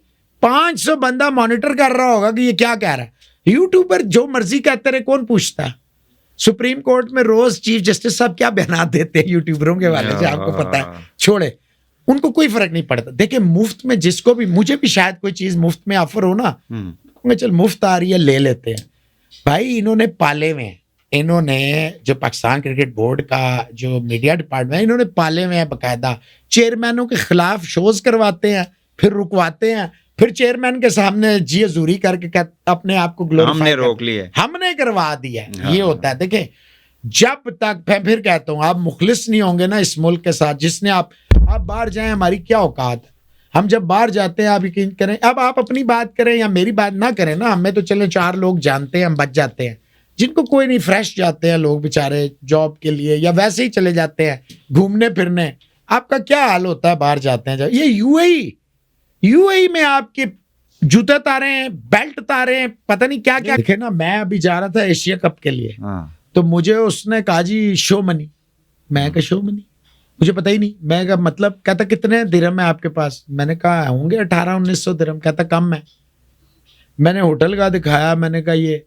500 بندہ مانیٹر کر رہا ہوگا کہ یہ کیا کہہ رہا ہے. یوٹیوبر جو مرضی کہتے رہے, کون پوچھتا ہے؟ سپریم کورٹ میں روز چیف جسٹس صاحب کیا بیانات دیتے ہیں یوٹیوبروں کے والے سے, آپ کو پتا ہے, چھوڑے, ان کو کوئی فرق نہیں پڑتا. دیکھیں مفت میں جس کو بھی, مجھے بھی شاید کوئی چیز مفت میں آفر ہو نا, چل مفت آ رہی ہے لے لیتے ہیں. بھائی انہوں نے پالے ہوئے ہیں, انہوں نے جو پاکستان کرکٹ بورڈ کا جو میڈیا ڈپارٹمنٹ, انہوں نے پالے ہوئے ہیں باقاعدہ. چیئرمینوں کے خلاف شوز کرواتے ہیں, پھر رکواتے ہیں, پھر چیئرمین کے سامنے جی حضوری کر کے اپنے آپ کو گلوریفائی روک لیا, ہم نے کروا دیا. یہ ہوتا ہے. دیکھیں جب تک, میں پھر کہتا ہوں, آپ مخلص نہیں ہوں گے نا اس ملک کے ساتھ, جس نے آپ باہر جائیں, ہماری کیا اوقات ہے, ہم جب باہر جاتے ہیں آپ یقین کریں, اب آپ اپنی بات کریں یا میری بات نہ کریں نا, ہمیں تو چلے 4 لوگ جانتے ہیں, ہم بچ جاتے ہیں. جن کو کوئی نہیں, فریش جاتے ہیں لوگ بیچارے جاب کے لیے یا ویسے ہی چلے جاتے ہیں گھومنے پھرنے. آپ کا کیا حال ہوتا ہے باہر جاتے ہیں؟ یہ یو اے ای میں آپ کے جوتے تارے ہیں, بیلٹ تارے ہیں, پتہ نہیں کیا کیا. دیکھیں نا, میں ابھی جا رہا تھا ایشیا کپ کے لیے, تو مجھے اس نے کہا جی شو منی. میں کہا شو منی, مجھے پتہ ہی نہیں. میں کہا مطلب, کہتا کتنے درہم ہے آپ کے پاس؟ میں نے کہا ہوں گے 1800-1900 درہم. کہتا کم ہے. میں نے ہوٹل کا دکھایا, میں نے کہا یہ,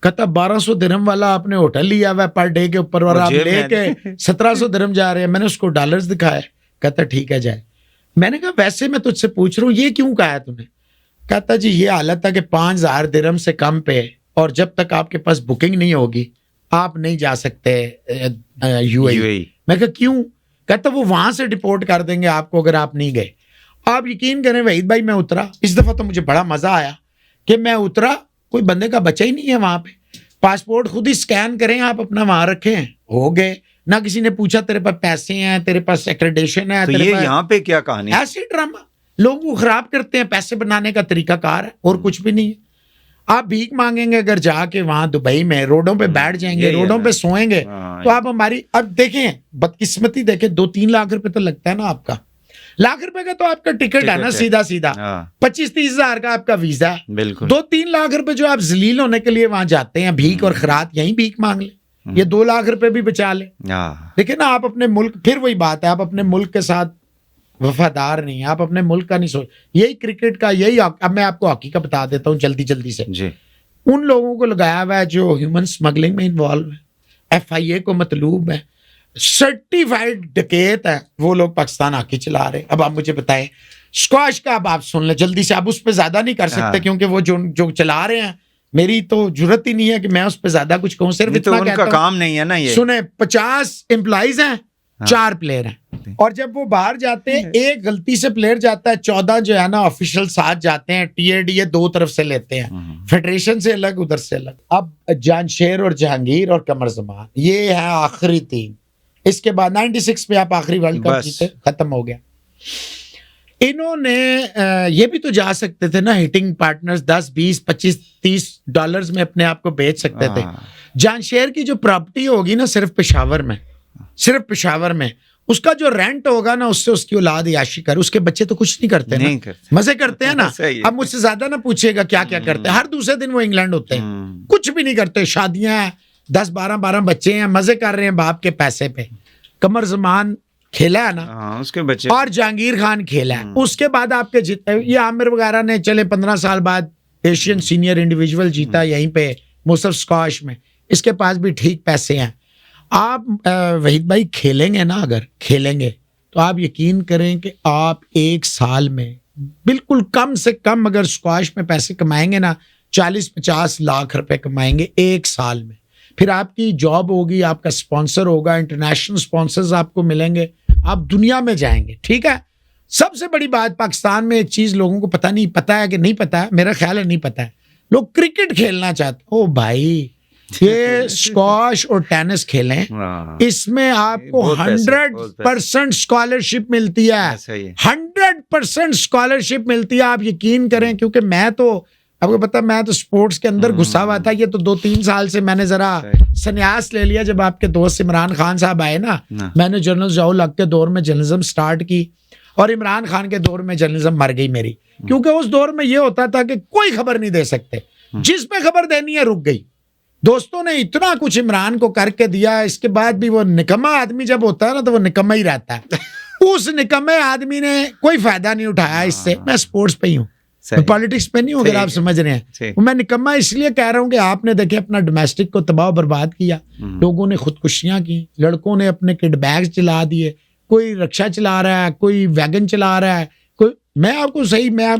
کہتا 1200 درہم والا آپ نے ہوٹل لیا ہوا ہے پر ڈے کے اوپر, اور آپ لے کے 1700 درہم جا رہے ہیں. میں نے اس کو ڈالرز دکھائے, کہتا ٹھیک ہے جائے. میں نے کہا ویسے میں تجھ سے پوچھ رہا ہوں یہ کیوں کہا ہے تم نے؟ کہتا جی یہ حالت ہے کہ 5000 درہم سے کم پہ, اور جب تک آپ کے پاس بکنگ نہیں ہوگی آپ نہیں جا سکتے یو اے ای. میں کہا کیوں؟ کہتا وہ وہاں سے ڈپورٹ کر دیں گے آپ کو اگر آپ نہیں گئے. آپ یقین کریں وحید بھائی میں اترا اس دفعہ تو مجھے بڑا مزہ آیا کہ میں اترا کوئی بندے کا بچہ ہی نہیں ہے وہاں پہ. پاسپورٹ خود ہی سکین کریں آپ اپنا وہاں رکھیں ہو گئے. نہ کسی نے پوچھا تیرے پاس پیسے ہیں تیرے پاس ایکریڈیشن ہے. تو یہ یہاں پہ کیا کہانی ہے؟ ایسے ڈرامہ لوگوں کو خراب کرتے ہیں, پیسے بنانے کا طریقہ کار ہے اور کچھ بھی نہیں ہے. آپ بھیک مانگیں گے اگر جا کے وہاں دبئی میں روڈوں پہ بیٹھ جائیں گے روڈوں پہ سوئیں گے تو آپ ہماری اب دیکھیں بدقسمتی دیکھیں 2-3 لاکھ روپے تو لگتا ہے نا آپ کا. لاکھ روپے کا تو آپ کا ٹکٹ ہے نا سیدھا 25-30 ہزار کا آپ کا ویزا ہے. بالکل 2-3 لاکھ روپے جو آپ ذلیل ہونے کے لیے وہاں جاتے ہیں بھیک اور خیرات یہیں بھیک مانگ لیں. یہ 2 لاکھ روپے بھی بچا لیں. دیکھیں نا آپ اپنے ملک پھر وہی بات ہے آپ اپنے ملک کے ساتھ وفادار نہیں آپ اپنے ملک کا نہیں سوچ. یہی کرکٹ کا یہی اب میں آپ کو ہاکی کا بتا دیتا ہوں جلدی سے. جی ان لوگوں کو لگایا ہوا ہے جو ہیومن سمگلنگ میں انوالو ہے. FIA کو مطلوب ہے سرٹیفائیڈ ڈکیت ہے وہ لوگ پاکستان ہاکی چلا رہے. اب آپ مجھے بتائیں اسکواش کا اب آپ سن لیں جلدی سے. اب اس پہ زیادہ نہیں کر سکتے کیونکہ وہ جو چلا رہے ہیں میری تو ضرورت ہی نہیں ہے کہ میں اس پہ زیادہ کچھ کہوں. صرف تو ان کا کام نہیں ہے نا. یہ سنیں 50 امپلائیز ہیں 4 پلیئر ہیں اور جب وہ باہر جاتے ہیں ایک غلطی سے پلیئر جاتا ہے 14 جو ہے نا آفیشل ساتھ جاتے ہیں. TADA 2 طرف سے لیتے ہیں فیڈریشن سے الگ ادھر سے الگ. اب جانشیر اور جہانگیر اور قمر زمان یہ ہے آخری 3. اس کے بعد 96 میں آپ آخری ورلڈ کپ جیتے ختم ہو گیا. انہوں نے یہ بھی تو جا سکتے تھے نا ہٹنگ پارٹنرز 10 20 25 30 ڈالرز میں اپنے آپ کو بیچ سکتے تھے. جانشیر کی جو پراپرٹی ہوگی نا صرف پشاور میں اس کا جو رینٹ ہوگا نا اس سے اس کی اولاد عیاشی کر. اس کے بچے تو کچھ نہیں کرتے نا مزے کرتے ہیں نا. اب مجھ سے زیادہ نہ پوچھے گا کیا کرتے ہیں. ہر دوسرے دن وہ انگلینڈ ہوتے ہیں کچھ بھی نہیں کرتے. شادیاں ہیں 10-12 بچے ہیں مزے کر رہے ہیں باپ کے پیسے پہ. قمر زمان کھیلا ہے نا اس کے بچے اور جہانگیر خان کھیلا ہے. اس کے بعد آپ کے جتنے یہ عامر وغیرہ نے چلے 15 سال بعد ایشین سینئر انڈیویجول جیتا یہیں پہ مصر اسکواش میں. اس کے پاس بھی ٹھیک پیسے ہیں. آپ وحید بھائی کھیلیں گے نا اگر کھیلیں گے تو آپ یقین کریں کہ آپ 1 سال میں بالکل کم سے کم اگر اسکواش میں پیسے کمائیں گے نا 40-50 لاکھ روپے کمائیں گے 1 سال میں. پھر آپ کی جاب ہوگی آپ کا اسپانسر ہوگا انٹرنیشنل اسپانسرز آپ کو ملیں گے آپ دنیا میں جائیں گے. ٹھیک ہے. سب سے بڑی بات پاکستان میں ایک چیز لوگوں کو پتہ ہے کہ نہیں پتہ ہے. میرا خیال ہے نہیں پتہ ہے. لوگ کرکٹ کھیلنا چاہتے ہیں. او بھائی یہ اسکواش اور ٹینس کھیلیں اس میں آپ کو 100% اسکالرشپ ملتی ہے. 100% اسکالرشپ ملتی ہے. آپ یقین کریں کیونکہ میں تو آپ کو پتا میں تو سپورٹس کے اندر گھسا ہوا تھا. یہ تو 2-3 سال سے میں نے ذرا سنیاس لے لیا. جب آپ کے دوست عمران خان صاحب آئے نا میں نے جنرل ضیاء الحق کے دور میں جرنلزم سٹارٹ کی اور عمران خان کے دور میں جرنلزم مر گئی میری. کیونکہ اس دور میں یہ ہوتا تھا کہ کوئی خبر نہیں دے سکتے. جس پہ خبر دینی ہے رک گئی. دوستوں نے اتنا کچھ عمران کو کر کے دیا. اس کے بعد بھی وہ نکما آدمی جب ہوتا ہے نا تو وہ نکما ہی رہتا ہے. اس نکمے آدمی نے کوئی فائدہ نہیں اٹھایا اس سے. میں سپورٹس پہ ہی ہوں پالیٹکس پہ نہیں ہوں اگر آپ سمجھ رہے ہیں. میں نکما اس لیے کہہ رہا ہوں کہ آپ نے دیکھے اپنا ڈومیسٹک کو تباہ و برباد کیا. لوگوں نے خودکشیاں کی. لڑکوں نے اپنے کٹ بیگز چلا دیے. کوئی رکشا چلا رہا ہے کوئی ویگن چلا رہا ہے کوئی. میں آپ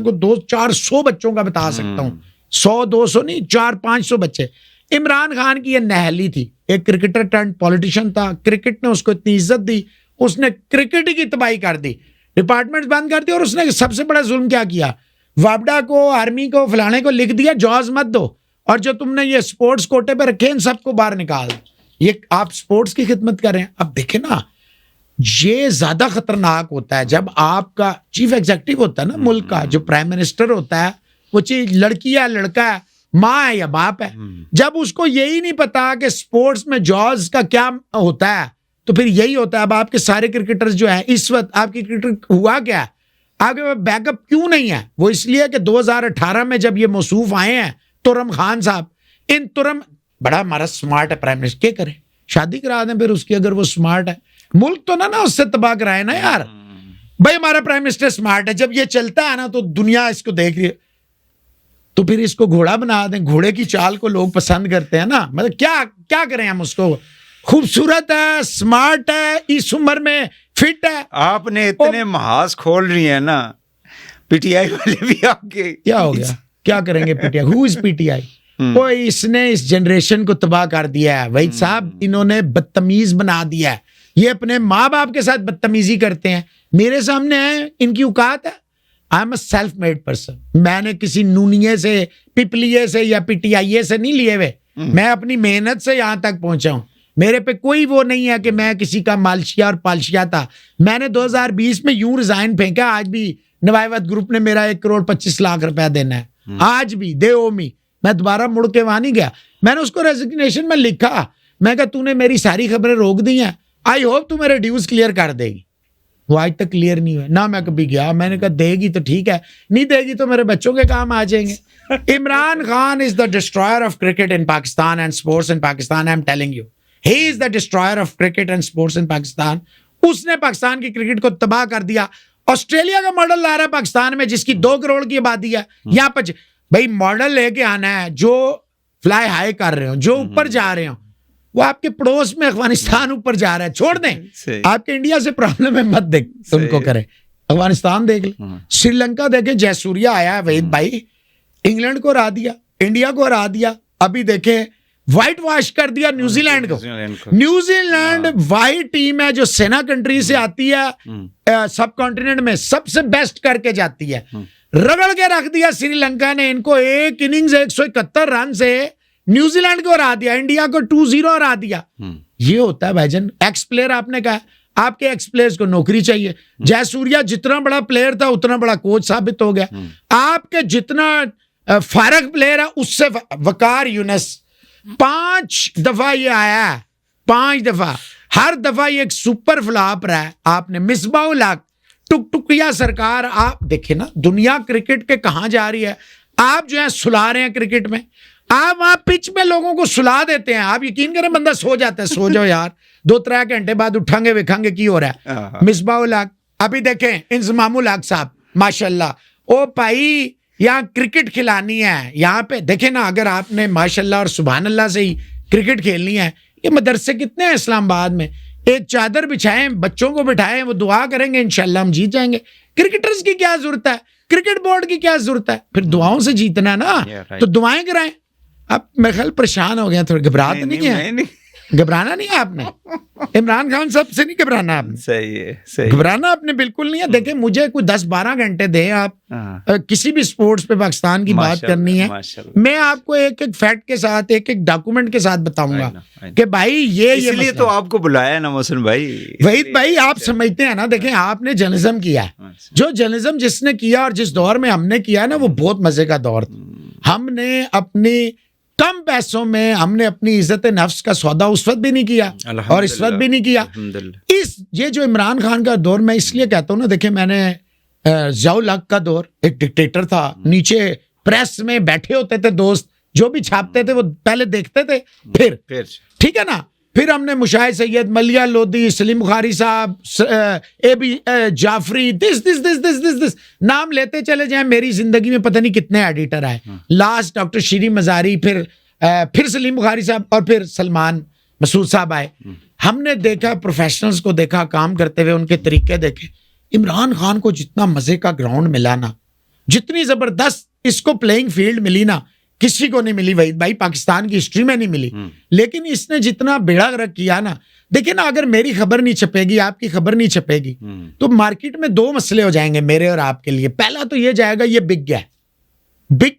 کو 200-400 بچوں کا بتا سکتا ہوں. 100-200 نہیں 400-500 بچے. عمران خان کی یہ نہلی تھی. ایک کرکٹر ٹرنڈ پولیٹیشین تھا. کرکٹ نے اس کو اتنی عزت دی اس نے کرکٹ کی تباہی کر دی. ڈپارٹمنٹ بند کر دی. اور اس نے سب سے بڑا ظلم کیا کیا وابڈا کو آرمی کو فلانے کو لکھ دیا جواز مت دو اور جو تم نے یہ سپورٹس کوٹے پہ رکھے ان سب کو باہر نکال. یہ آپ سپورٹس کی خدمت کر رہے ہیں. اب دیکھیں نا یہ زیادہ خطرناک ہوتا ہے جب آپ کا چیف ایگزیکٹو ہوتا ہے نا ملک کا جو پرائم منسٹر ہوتا ہے وہ چیز لڑکی ہے لڑکا ہے ماں ہے یا باپ ہے. جب اس کو یہی نہیں پتا کہ سپورٹس میں جواز کا کیا ہوتا ہے تو پھر یہی ہوتا ہے. اب آپ کے سارے کرکٹرز جو ہیں اس وقت آپ کی کرکٹ ہوا کیا آپ کے بیک اپ کیوں نہیں ہے؟ وہ اس لیے کہ 2018 میں جب یہ موصوف آئے ہیں ترم خان صاحب ترم بڑا ہمارا سمارٹ ہے پرائم منسٹر. کیا کریں شادی کرا دیں پھر اس کی اگر وہ سمارٹ ہے. ملک تو نہ اس سے تباہ کرائے نا یار. بھائی ہمارا پرائم منسٹر سمارٹ ہے جب یہ چلتا ہے نا تو دنیا اس کو دیکھ رہی ہے تو پھر اس کو گھوڑا بنا دیں. گھوڑے کی چال کو لوگ پسند کرتے ہیں نا. مطلب کیا کریں ہم اس کو. خوبصورت ہے سمارٹ ہے اس عمر میں فٹ ہے. آپ نے اتنے محاذ کھول رہی ہیں نا PTI والے بھی آپ کے. کیا ہو گیا کیا کریں گے PTI ہو از PTI. اس نے اس جنریشن کو تباہ کر دیا ہے وحید صاحب. انہوں نے بدتمیز بنا دیا ہے. یہ اپنے ماں باپ کے ساتھ بدتمیزی کرتے ہیں. میرے سامنے ہیں, ان کی اوقات ہے. I am a self made person. میں نے کسی نونیے سے, پپلیے سے یا پی ٹی آئی اے سے نہیں لیے ہوئے. میں اپنی محنت سے یہاں تک پہنچا ہوں. میرے پہ کوئی وہ نہیں ہے کہ میں کسی کا مالشیا اور پالشیا تھا. میں نے 2020 میں یوں ریزائن پھینکا. آج بھی نوائیوت گروپ نے میرا 1,25,00,000 روپیہ دینا ہے. آج بھی دے او می. میں دوبارہ مڑ کے وہاں نہیں گیا. میں نے اس کو ریزگنیشن میں لکھا, میں کہا تو نے میری ساری خبریں روک دی ہیں, آئی ہوپ تو میرے ڈیوز کلیئر کر دے گی. وہ آج تک کلیئر نہیں ہوئے. نہ میں کبھی گیا. میں نے کہا دے گی تو ٹھیک ہے, نہیں دے گی تو میرے بچوں کے کام آ جائیں گے. Imran Khan is the destroyer of cricket in Pakistan and sports in Pakistan. I am telling you, he is the destroyer of cricket and sports in Pakistan. اس نے پاکستان کی کرکٹ کو تباہ کر دیا. آسٹریلیا کا ماڈل لا رہا ہے پاکستان میں, جس کی 2 کروڑ کی آبادی ہے. یہاں پر بھائی ماڈل لے کے آنا ہے جو فلائی ہائی کر رہے ہوں, جو اوپر جا رہے ہوں. وہ آپ کے پڑوس میں افغانستان اوپر جا رہا ہے, چھوڑ دیں. آپ کے انڈیا سے پرابلم ہے, مت دیکھ ان کو کریں. افغانستان دیکھ لیں, سری لنکا دیکھیں, جے سوریا آیا ہے وحید بھائی, انگلینڈ کو ہرا دیا, انڈیا کو ہرا دیا. ابھی دیکھیں وائٹ واش کر دیا نیوزی لینڈ کو. نیوزی لینڈ واحد ٹیم ہے جو سینا کنٹری سے آتی ہے, سب کانٹیننٹ میں سب سے بیسٹ کر کے جاتی ہے. رگڑ کے رکھ دیا سری لنکا نے ان کو. ایک اننگز 171 رن سے نیوزی لینڈ کو ہرا دیا, انڈیا کو 2-0 ہرا دیا. یہ ہوتا ہے بھائی جان. ایکس پلیئر آپ نے کہا, آپ کے ایکس پلیئرز کو نوکری چاہیے. جے سوریا جتنا بڑا پلیئر تھا اتنا بڑا کوچ ثابت ہو گیا. آپ کے جتنا فارغ پلیئر ہے اس سے وقار یونس 5 دفعہ یہ آیا ہے, 5 دفعہ. ہر دفعہ یہ ایک سپر فلاپ رہا ہے. آپ نے مصباح الحق, ٹک ٹکیا سرکار. آپ دیکھیں نا دنیا کرکٹ کے کہاں جا رہی ہے. آپ جو ہے سلا رہے ہیں کرکٹ میں, آپ وہاں پچ میں لوگوں کو سلا دیتے ہیں. آپ یقین کریں بندہ سو جاتا ہے, سو جاؤ یار, 2-3 گھنٹے بعد اٹھیں گے ویکھیں گے کی ہو رہا ہے. مصباح الحق, ابھی دیکھیں انضمام الحق صاحب ماشاءاللہ. او بھائی یہاں کرکٹ کھلانی ہے. یہاں پہ دیکھیں نا, اگر آپ نے ماشاءاللہ اور سبحان اللہ سے ہی کرکٹ کھیلنی ہے. یہ مدرسے کتنے ہیں اسلام آباد میں, ایک چادر بچھائیں, بچوں کو بٹھائیں, وہ دعا کریں گے انشاءاللہ ہم جیت جائیں گے. کرکٹرز کی کیا ضرورت ہے, کرکٹ بورڈ کی کیا ضرورت ہے, پھر دعاؤں سے جیتنا ہے نا, تو دعائیں کرائیں. اب میں خیال پریشان ہو گیا تھوڑا, گھبرا تو نہیں گیا, گھبرانا نہیں ہے آپ نے. عمران خان صاحب سے نہیں گھبرانا آپ نے, صحیح ہے, گھبرانا آپ نے بالکل نہیں ہے. دیکھیں مجھے کوئی 10-12 گھنٹے دیں آپ, کسی بھی سپورٹس پہ پاکستان کی بات کرنی ہے, میں آپ کو ایک ایک فیکٹ کے ساتھ, ایک ایک ڈاکومنٹ کے ساتھ بتاؤں گا کہ بھائی یہ اس لیے تو آپ کو بلایا نا محسن بھائی. وحید بھائی آپ سمجھتے ہیں نا, دیکھیں آپ نے جرنلزم کیا ہے, جو جرنلزم جس نے کیا اور جس دور میں ہم نے کیا نا, وہ بہت مزے کا دور تھا. ہم نے اپنی کم پیسوں میں ہم نے اپنی عزت نفس کا سودا اس وقت بھی نہیں کیا اور اس وقت بھی نہیں کیا. یہ جو عمران خان کا دور, میں اس لیے کہتا ہوں نا, دیکھیں میں نے ضیاء الحق کا دور, ایک ڈکٹیٹر تھا, نیچے پریس میں بیٹھے ہوتے تھے دوست, جو بھی چھاپتے تھے وہ پہلے دیکھتے تھے, پھر ٹھیک ہے نا. پھر ہم نے مشاہد سید, ملیہ لودھی, سلیم بخاری صاحب, اے بی جعفری, دس نام لیتے چلے جائیں. میری زندگی میں پتہ نہیں کتنے ایڈیٹر آئے. لاسٹ ڈاکٹر شیری مزاری, پھر سلیم بخاری صاحب, اور پھر سلمان مسعود صاحب آئے. ہم نے دیکھا, پروفیشنلز کو دیکھا کام کرتے ہوئے, ان کے طریقے دیکھے. عمران خان کو جتنا مزے کا گراؤنڈ ملا نا, جتنی زبردست اس کو پلینگ فیلڈ ملی نا, کسی کو نہیں ملی وحید بھائی, پاکستان کی ہسٹری میں نہیں ملی. لیکن اس نے جتنا بیڑا غرق کیا نا, دیکھیں نا, اگر میری خبر نہیں چھپے گی, آپ کی خبر نہیں چھپے گی, تو مارکیٹ میں 2 مسئلے ہو جائیں گے میرے اور آپ کے لیے. پہلا تو یہ جائے گا یہ بک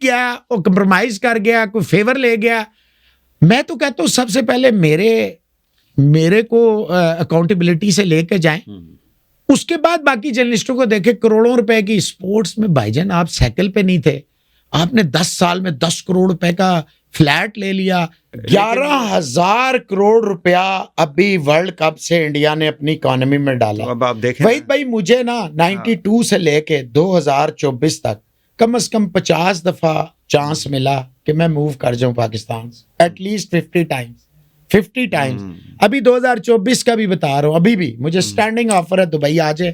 گیا, وہ کمپرومائز کر گیا, کوئی فیور لے گیا. میں تو کہتا ہوں سب سے پہلے میرے کو اکاؤنٹیبلٹی سے لے کے جائیں, اس کے بعد باقی جرنلسٹوں کو دیکھیں. کروڑوں روپے کی اسپورٹس میں بھائی جان آپ سائیکل پہ نہیں تھے, آپ نے 10 سال میں 10 کروڑ روپے کا فلیٹ لے لیا. 11,000 کروڑ روپیہ ابھی ورلڈ کپ سے انڈیا نے اپنی اکانومی میں ڈالا. وحید بھائی مجھے نا 92 سے لے کے 2024 تک کم از کم 50 دفعہ چانس ملا کہ میں موو کر جاؤں پاکستان سے, ایٹ لیسٹ 50 ٹائمز. ابھی 2024 کا بھی بتا رہا ہوں, ابھی بھی مجھے سٹینڈنگ آفر ہے دبئی آ جائے,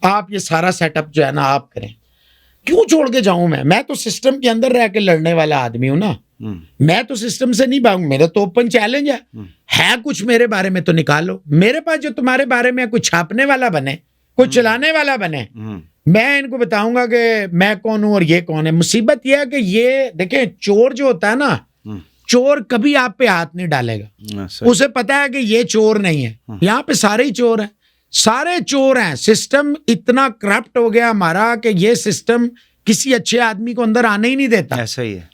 آپ یہ سارا سیٹ اپ جو ہے نا آپ کریں. کیوں چھوڑ کے جاؤں میں تو سسٹم کے اندر رہ کے لڑنے والا آدمی ہوں نا. میں تو سسٹم سے نہیں بھاگوں, میرا تو اوپن چیلنج ہے کچھ میرے بارے میں تو نکالو. میرے پاس جو تمہارے بارے میں کوئی چھاپنے والا بنے, کوئی چلانے والا بنے, میں ان کو بتاؤں گا کہ میں کون ہوں اور یہ کون ہے. مصیبت یہ ہے کہ یہ دیکھیں, چور جو ہوتا ہے نا, چور کبھی آپ پہ ہاتھ نہیں ڈالے گا. اسے پتا ہے کہ یہ چور نہیں ہے. یہاں پہ سارے ہی چور ہیں, سارے چور ہیں. سسٹم اتنا کرپٹ ہو گیا ہمارا کہ یہ سسٹم کسی اچھے آدمی کو اندر آنے ہی نہیں دیتا. ایسا ہی ہے.